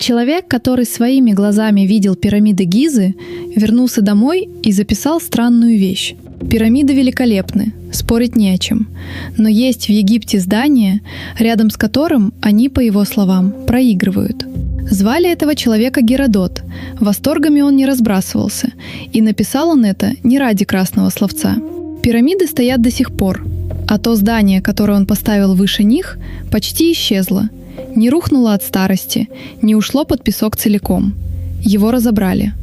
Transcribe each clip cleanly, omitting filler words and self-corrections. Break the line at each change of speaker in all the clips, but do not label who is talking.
Человек, который своими глазами видел пирамиды Гизы, вернулся домой и записал странную вещь. Пирамиды великолепны, спорить не о чем. Но есть в Египте здание, рядом с которым они, по его словам, проигрывают. Звали этого человека Геродот. Восторгами он не разбрасывался. И написал он это не ради красного словца. Пирамиды стоят до сих пор, а то здание, которое он поставил выше них, почти исчезло. Не рухнуло от старости, не ушло под песок целиком. Его разобрали.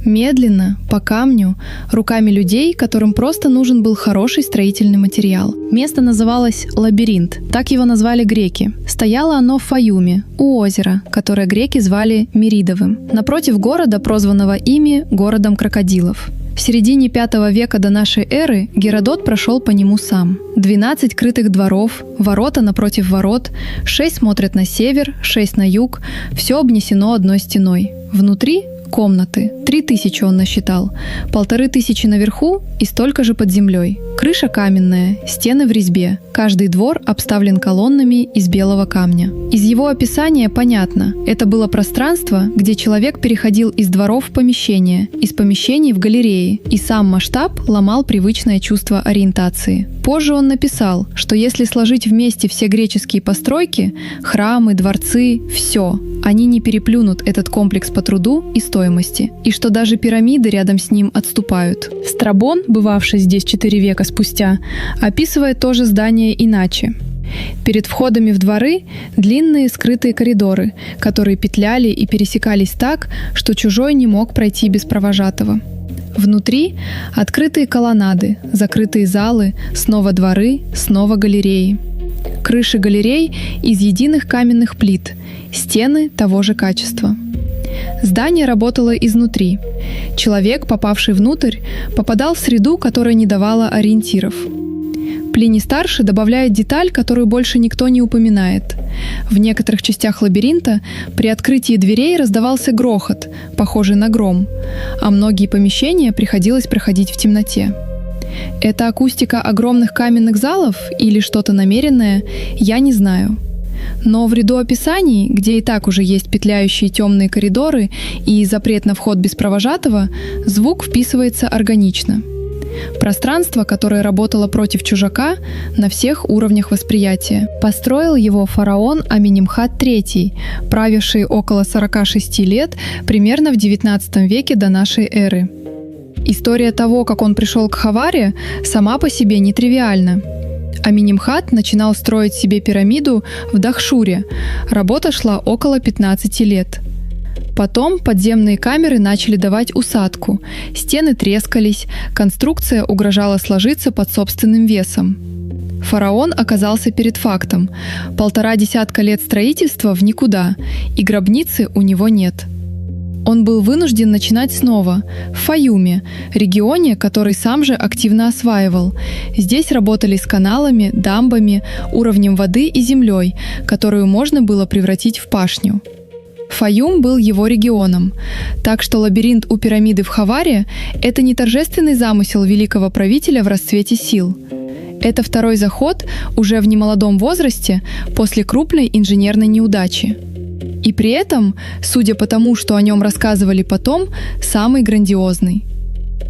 Медленно, по камню, руками людей, которым просто нужен был хороший строительный материал. Место называлось Лабиринт, так его назвали греки. Стояло оно в Фаюме, у озера, которое греки звали Меридовым, напротив города, прозванного ими городом крокодилов. В середине V века до нашей эры Геродот прошел по нему сам. 12 крытых дворов, ворота напротив ворот, 6 смотрят на север, 6 на юг, все обнесено одной стеной. Внутри комнаты, 3000 он насчитал, 1500 наверху и столько же под землей. Крыша каменная, стены в резьбе, каждый двор обставлен колоннами из белого камня. Из его описания понятно, это было пространство, где человек переходил из дворов в помещения, из помещений в галереи, и сам масштаб ломал привычное чувство ориентации. Позже он написал, что если сложить вместе все греческие постройки, храмы, дворцы, все, они не переплюнут этот комплекс по труду и стоимости, и что даже пирамиды рядом с ним отступают. Страбон, бывавший здесь 4 века спустя, описывает то же здание иначе. Перед входами в дворы длинные скрытые коридоры, которые петляли и пересекались так, что чужой не мог пройти без провожатого. Внутри открытые колоннады, закрытые залы, снова дворы, снова галереи. Крыши галерей из единых каменных плит, стены того же качества. Здание работало изнутри. Человек, попавший внутрь, попадал в среду, которая не давала ориентиров. Плиний-старший добавляет деталь, которую больше никто не упоминает. В некоторых частях лабиринта при открытии дверей раздавался грохот, похожий на гром, а многие помещения приходилось проходить в темноте. Это акустика огромных каменных залов или что-то намеренное, я не знаю. Но в ряду описаний, где и так уже есть петляющие темные коридоры и запрет на вход без провожатого, звук вписывается органично. Пространство, которое работало против чужака на всех уровнях восприятия. Построил его фараон Аменемхат III, правивший около 46 лет, примерно в XIX веке до нашей эры. История того, как он пришел к Хаваре, сама по себе нетривиальна. Аменемхат начинал строить себе пирамиду в Дахшуре. Работа шла около 15 лет. Потом подземные камеры начали давать усадку, стены трескались, конструкция угрожала сложиться под собственным весом. Фараон оказался перед фактом. 1,5 десятка лет строительства в никуда, и гробницы у него нет. Он был вынужден начинать снова, в Фаюме, регионе, который сам же активно осваивал. Здесь работали с каналами, дамбами, уровнем воды и землей, которую можно было превратить в пашню. Фаюм был его регионом, так что лабиринт у пирамиды в Хаваре – это не торжественный замысел великого правителя в расцвете сил. Это второй заход уже в немолодом возрасте после крупной инженерной неудачи. И при этом, судя по тому, что о нем рассказывали потом, самый грандиозный.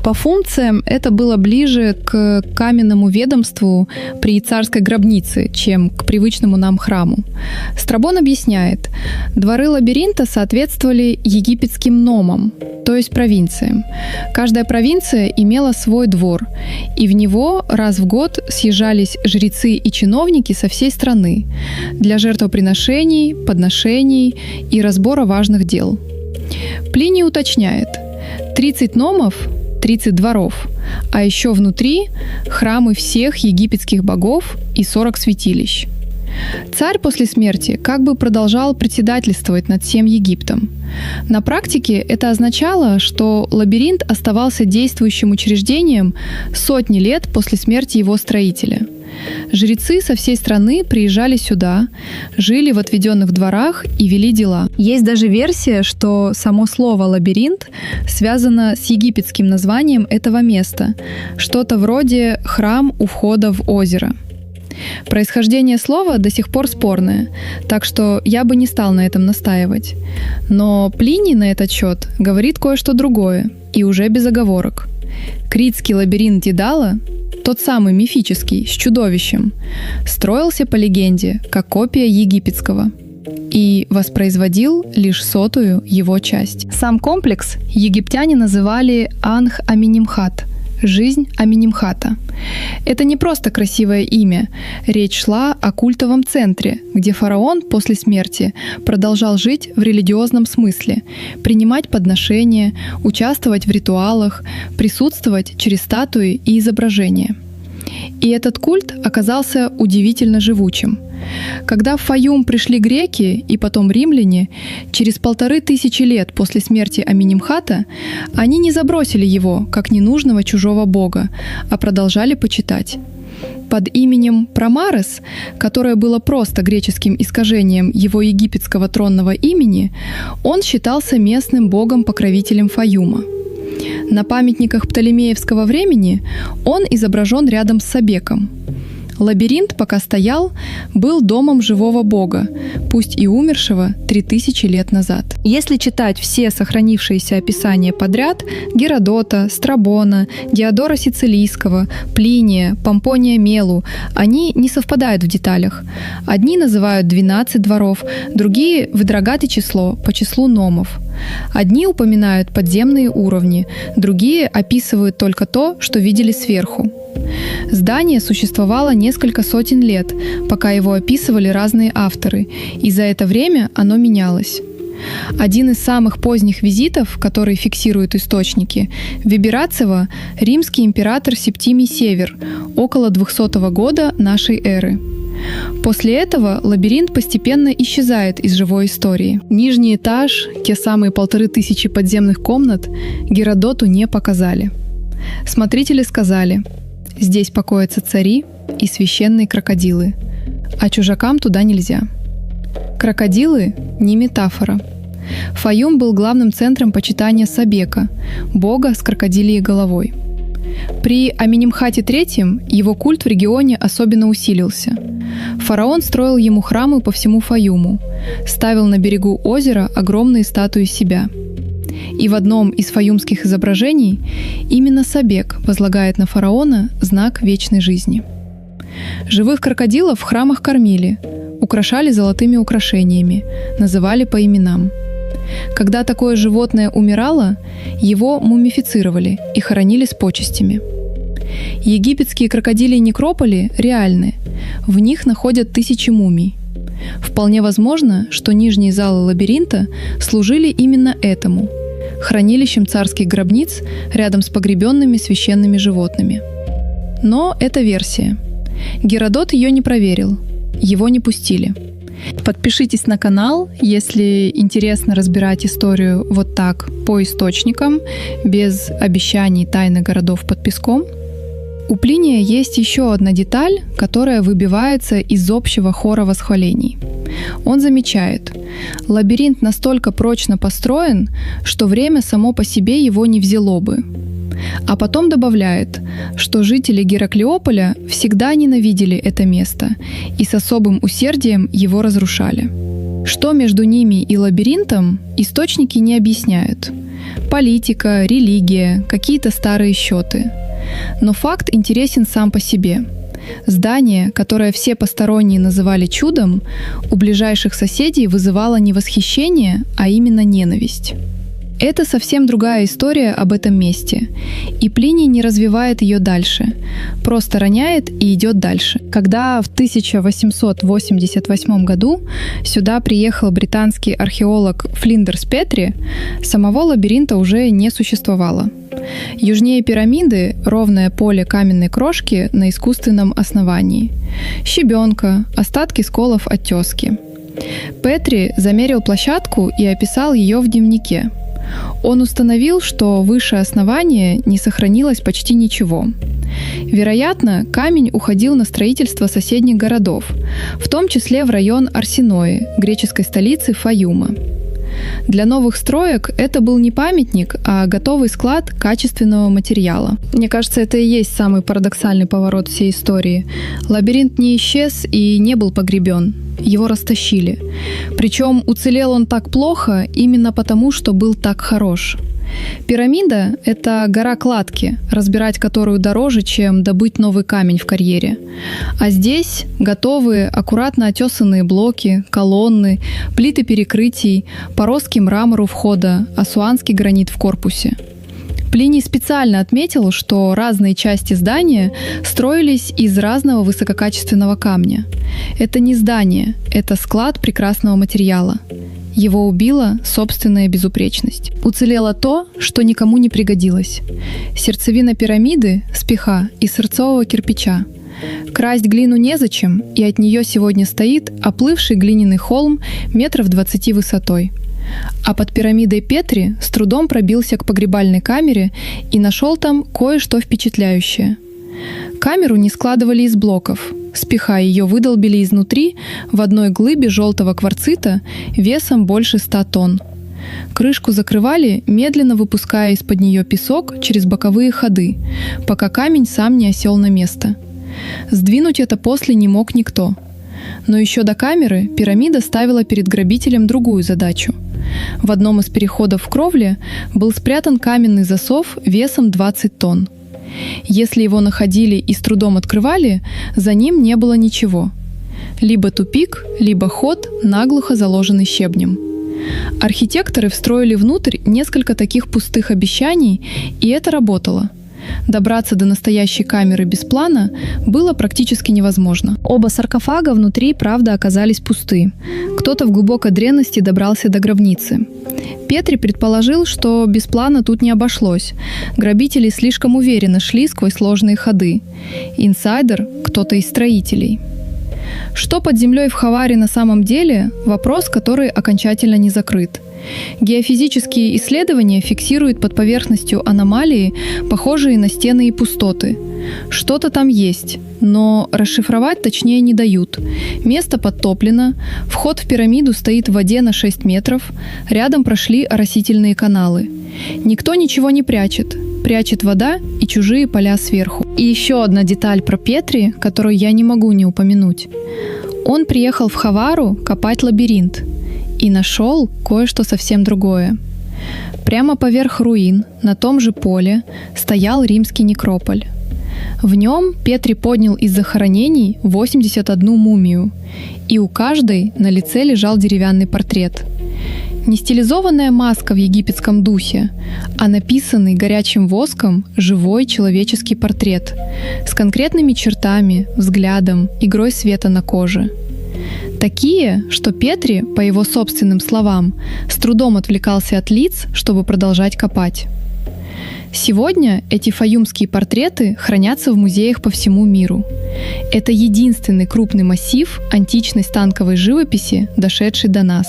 По функциям это было ближе к каменному ведомству при царской гробнице, чем к привычному нам храму. Страбон объясняет, дворы лабиринта соответствовали египетским номам, то есть провинциям. Каждая провинция имела свой двор, и в него раз в год съезжались жрецы и чиновники со всей страны для жертвоприношений, подношений и разбора важных дел. Плиний уточняет, 30 номов – 30 дворов, а еще внутри храмы всех египетских богов и 40 святилищ. Царь после смерти как бы продолжал председательствовать над всем Египтом. На практике это означало, что лабиринт оставался действующим учреждением сотни лет после смерти его строителя. Жрецы со всей страны приезжали сюда, жили в отведенных дворах и вели дела. Есть даже версия, что само слово «лабиринт» связано с египетским названием этого места, что-то вроде «храм у входа в озеро». Происхождение слова до сих пор спорное, так что я бы не стал на этом настаивать. Но Плиний на этот счет говорит кое-что другое, и уже без оговорок. Критский лабиринт Дедала, тот самый мифический, с чудовищем, строился по легенде как копия египетского и воспроизводил лишь 100-ю его часть. Сам комплекс египтяне называли Анх-Аминимхат – «Жизнь Аминимхата». Это не просто красивое имя. Речь шла о культовом центре, где фараон после смерти продолжал жить в религиозном смысле, принимать подношения, участвовать в ритуалах, присутствовать через статуи и изображения. И этот культ оказался удивительно живучим. Когда в Фаюм пришли греки и потом римляне, через 1500 лет после смерти Аминимхата они не забросили его, как ненужного чужого бога, а продолжали почитать. Под именем Промарес, которое было просто греческим искажением его египетского тронного имени, он считался местным богом-покровителем Фаюма. На памятниках птолемеевского времени он изображен рядом с Собеком. Лабиринт, пока стоял, был домом живого бога, пусть и умершего 3000 лет назад. Если читать все сохранившиеся описания подряд — Геродота, Страбона, Диодора Сицилийского, Плиния, Помпония Мелу — они не совпадают в деталях. Одни называют 12 дворов, другие — выдрогаты число по числу номов. Одни упоминают подземные уровни, другие описывают только то, что видели сверху. Здание существовало несколько сотен лет, пока его описывали разные авторы, и за это время оно менялось. Один из самых поздних визитов, который фиксируют источники, Виберацева — римский император Септимий Север, около 200 года нашей эры. После этого лабиринт постепенно исчезает из живой истории. Нижний этаж, те самые 1500 подземных комнат, Геродоту не показали. Смотрители сказали: здесь покоятся цари и священные крокодилы, а чужакам туда нельзя. Крокодилы — не метафора. Фаюм был главным центром почитания Собека, бога с крокодилией головой. При Аминимхате III его культ в регионе особенно усилился. Фараон строил ему храмы по всему Фаюму, ставил на берегу озера огромные статуи себя. И в одном из фаюмских изображений именно Собек возлагает на фараона знак вечной жизни. Живых крокодилов в храмах кормили, украшали золотыми украшениями, называли по именам. Когда такое животное умирало, его мумифицировали и хоронили с почестями. Египетские крокодилии некрополи реальны, в них находят 1000 мумий. Вполне возможно, что нижние залы лабиринта служили именно этому — хранилищем царских гробниц рядом с погребенными священными животными. Но это версия. Геродот ее не проверил, его не пустили. Подпишитесь на канал, если интересно разбирать историю вот так, по источникам, без обещаний тайны городов под песком. У Плиния есть еще одна деталь, которая выбивается из общего хора восхвалений. Он замечает: лабиринт настолько прочно построен, что время само по себе его не взяло бы. А потом добавляет, что жители Гераклеополя всегда ненавидели это место и с особым усердием его разрушали. Что между ними и лабиринтом, источники не объясняют. Политика, религия, какие-то старые счеты. Но факт интересен сам по себе. Здание, которое все посторонние называли чудом, у ближайших соседей вызывало не восхищение, а именно ненависть. Это совсем другая история об этом месте, и Плиний не развивает ее дальше, просто роняет и идет дальше. Когда в 1888 году сюда приехал британский археолог Флиндерс Петри, самого лабиринта уже не существовало. Южнее пирамиды ровное поле каменной крошки на искусственном основании. Щебенка, остатки сколов от тески. Петри замерил площадку и описал ее в дневнике. Он установил, что выше основания не сохранилось почти ничего. Вероятно, камень уходил на строительство соседних городов, в том числе в район Арсинои, греческой столицы Фаюма. Для новых строек это был не памятник, а готовый склад качественного материала. Мне кажется, это и есть самый парадоксальный поворот всей истории. Лабиринт не исчез и не был погребен. Его растащили. Причем уцелел он так плохо именно потому, что был так хорош. Пирамида — это гора кладки, разбирать которую дороже, чем добыть новый камень в карьере. А здесь готовые, аккуратно отесанные блоки, колонны, плиты перекрытий, поростки мрамора у входа, ассуанский гранит в корпусе. Плиний специально отметил, что разные части здания строились из разного высококачественного камня. Это не здание, это склад прекрасного материала. Его убила собственная безупречность. Уцелело то, что никому не пригодилось. Сердцевина пирамиды — спиха из сырцового кирпича. Красть глину незачем, и от нее сегодня стоит оплывший глиняный холм метров 20 высотой. А под пирамидой Петри с трудом пробился к погребальной камере и нашел там кое-что впечатляющее. Камеру не складывали из блоков. Спиха ее выдолбили изнутри в одной глыбе желтого кварцита весом больше 100 тонн. Крышку закрывали, медленно выпуская из-под нее песок через боковые ходы, пока камень сам не осел на место. Сдвинуть это после не мог никто. Но еще до камеры пирамида ставила перед грабителем другую задачу. В одном из переходов в кровле был спрятан каменный засов весом 20 тонн. Если его находили и с трудом открывали, за ним не было ничего. Либо тупик, либо ход, наглухо заложенный щебнем. Архитекторы встроили внутрь несколько таких пустых обещаний, и это работало. Добраться до настоящей камеры без плана было практически невозможно. Оба саркофага внутри, правда, оказались пусты. Кто-то в глубокой древности добрался до гробницы. Петри предположил, что без плана тут не обошлось. Грабители слишком уверенно шли сквозь сложные ходы. Инсайдер – кто-то из строителей. Что под землей в Хаваре на самом деле – вопрос, который окончательно не закрыт. Геофизические исследования фиксируют под поверхностью аномалии, похожие на стены и пустоты. Что-то там есть, но расшифровать точнее не дают. Место подтоплено, вход в пирамиду стоит в воде на 6 метров, рядом прошли оросительные каналы. Никто ничего не прячет. Прячет вода и чужие поля сверху. И еще одна деталь про Петри, которую я не могу не упомянуть. Он приехал в Хавару копать лабиринт. И нашел кое-что совсем другое. Прямо поверх руин, на том же поле, стоял римский некрополь. В нем Петри поднял из захоронений 81 мумию, и у каждой на лице лежал деревянный портрет. Не стилизованная маска в египетском духе, а написанный горячим воском живой человеческий портрет с конкретными чертами, взглядом, игрой света на коже. Такие, что Петри, по его собственным словам, с трудом отвлекался от лиц, чтобы продолжать копать. Сегодня эти фаюмские портреты хранятся в музеях по всему миру. Это единственный крупный массив античной станковой живописи, дошедший до нас.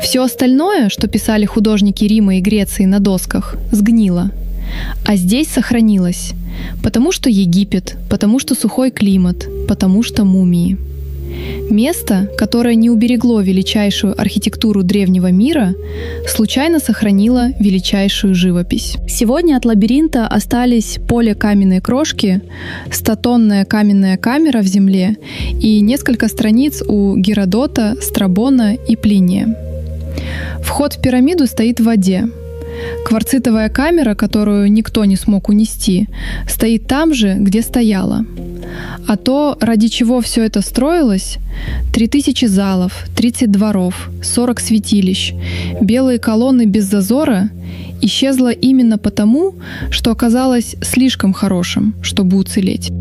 Все остальное, что писали художники Рима и Греции на досках, сгнило. А здесь сохранилось. Потому что Египет, потому что сухой климат, потому что мумии. Место, которое не уберегло величайшую архитектуру древнего мира, случайно сохранило величайшую живопись. Сегодня от лабиринта остались поле каменной крошки, 100-тонная каменная камера в земле и несколько страниц у Геродота, Страбона и Плиния. Вход в пирамиду стоит в воде. Кварцитовая камера, которую никто не смог унести, стоит там же, где стояла. А то, ради чего все это строилось, 3000 залов, 30 дворов, 40 святилищ, белые колонны без зазора, исчезло именно потому, что оказалось слишком хорошим, чтобы уцелеть.